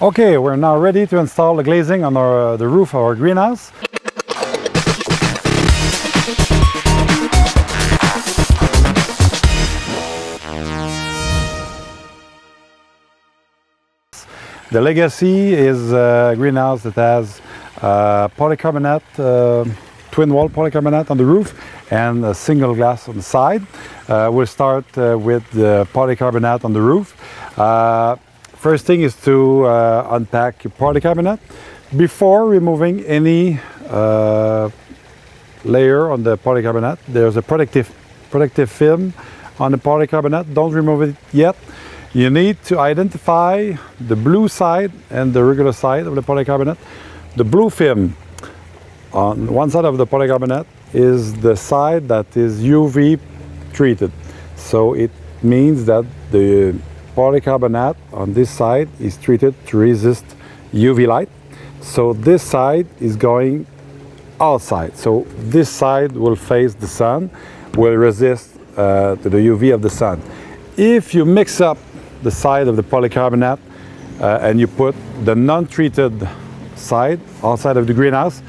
Okay, we're now ready to install the glazing on the roof of our greenhouse. The legacy is a greenhouse that has polycarbonate, twin wall polycarbonate on the roof and a single glass on the side. We'll start with the polycarbonate on the roof. First thing is to unpack your polycarbonate before removing any layer on the polycarbonate. There's a protective film on the polycarbonate. Don't remove it yet. You need to identify the blue side and the regular side of the polycarbonate. The blue film on one side of the polycarbonate is the side that is UV treated. So it means that the polycarbonate on this side is treated to resist UV light. So this side is going outside. So this side will face the sun, will resist to the UV of the sun. If you mix up the side of the polycarbonate and you put the non-treated side outside of the greenhouse,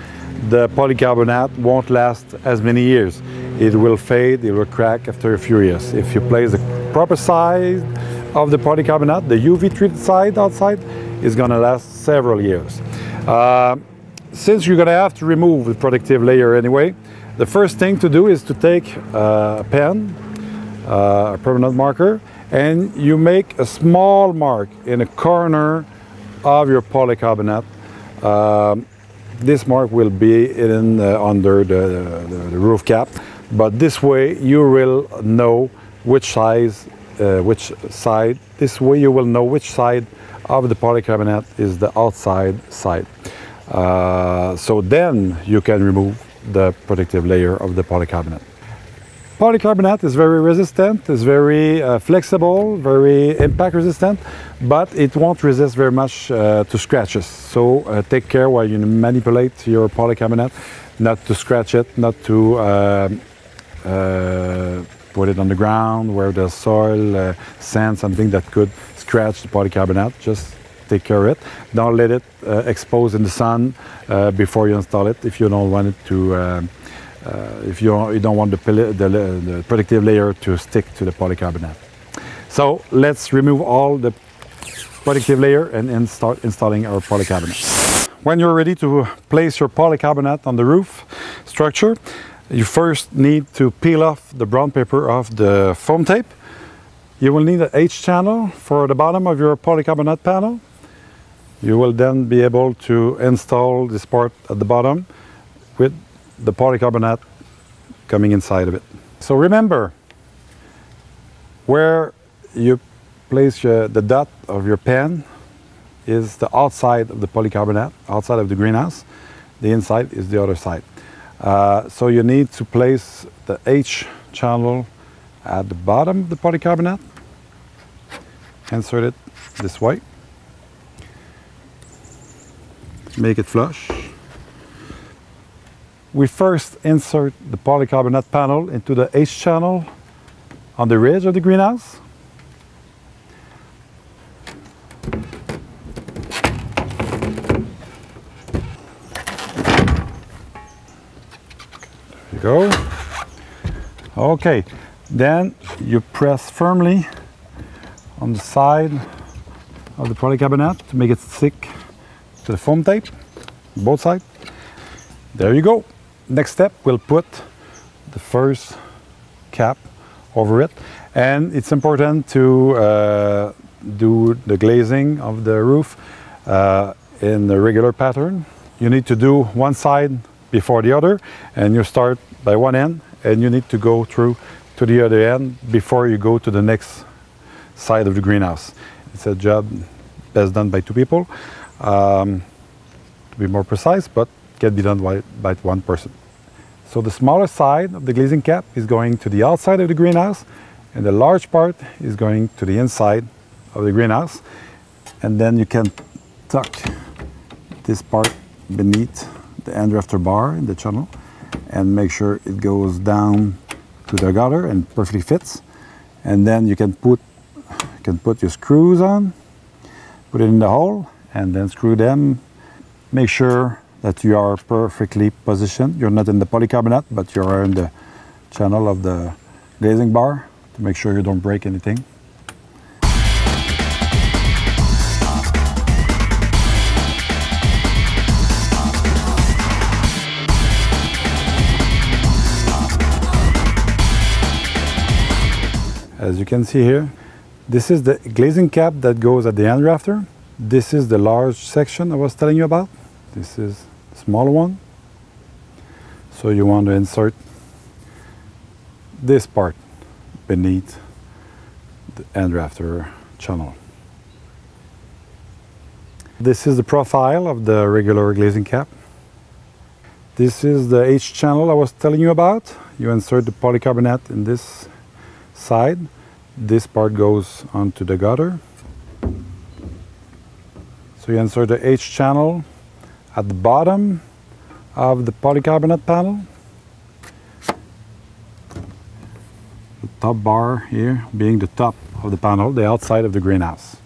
the polycarbonate won't last as many years. It will fade, it will crack after a few years. If you place the proper side of the polycarbonate, the UV treated side outside is going to last several years. Since you're going to have to remove the protective layer anyway, the first thing to do is to take a pen, a permanent marker, and you make a small mark in a corner of your polycarbonate. This mark will be under the roof cap, but this way you will know which side. This way you will know which side of the polycarbonate is the outside side. So then you can remove the protective layer of the polycarbonate. Polycarbonate is very resistant, is very flexible, very impact resistant, but it won't resist very much to scratches. So take care while you manipulate your polycarbonate, not to scratch it, not to put it on the ground where there's soil, sand, something that could scratch the polycarbonate. Just take care of it. Don't let it expose in the sun before you install it if you don't want it to. If you don't want the protective layer to stick to the polycarbonate. So let's remove all the protective layer and start installing our polycarbonate. When you're ready to place your polycarbonate on the roof structure, you first need to peel off the brown paper of the foam tape. You will need an H channel for the bottom of your polycarbonate panel. You will then be able to install this part at the bottom with the polycarbonate coming inside of it. So remember, where you place the dot of your pen is the outside of the polycarbonate, outside of the greenhouse. The inside is the other side. So you need to place the H channel at the bottom of the polycarbonate. Insert it this way. Make it flush. We first insert the polycarbonate panel into the H channel on the ridge of the greenhouse. There you go. Okay, then you press firmly on the side of the polycarbonate to make it stick to the foam tape, both sides. There you go. Next step, we'll put the first cap over it, and it's important to do the glazing of the roof in the regular pattern. You need to do one side before the other, and you start by one end and you need to go through to the other end before you go to the next side of the greenhouse. It's a job best done by two people, to be more precise, but can be done by one person. So the smaller side of the glazing cap is going to the outside of the greenhouse, and the large part is going to the inside of the greenhouse. And then you can tuck this part beneath the end rafter bar in the channel and make sure it goes down to the gutter and perfectly fits. And then you can put your screws on, put it in the hole, and then screw them. Make sure that you are perfectly positioned. You're not in the polycarbonate, but you are in the channel of the glazing bar to make sure you don't break anything. As you can see here, this is the glazing cap that goes at the end rafter. This is the large section I was telling you about. This is the small one. So you want to insert this part beneath the end rafter channel. This is the profile of the regular glazing cap. This is the H channel I was telling you about. You insert the polycarbonate in this side. This part goes onto the gutter. So you insert the H channel at the bottom of the polycarbonate panel. The top bar here being the top of the panel, the outside of the greenhouse.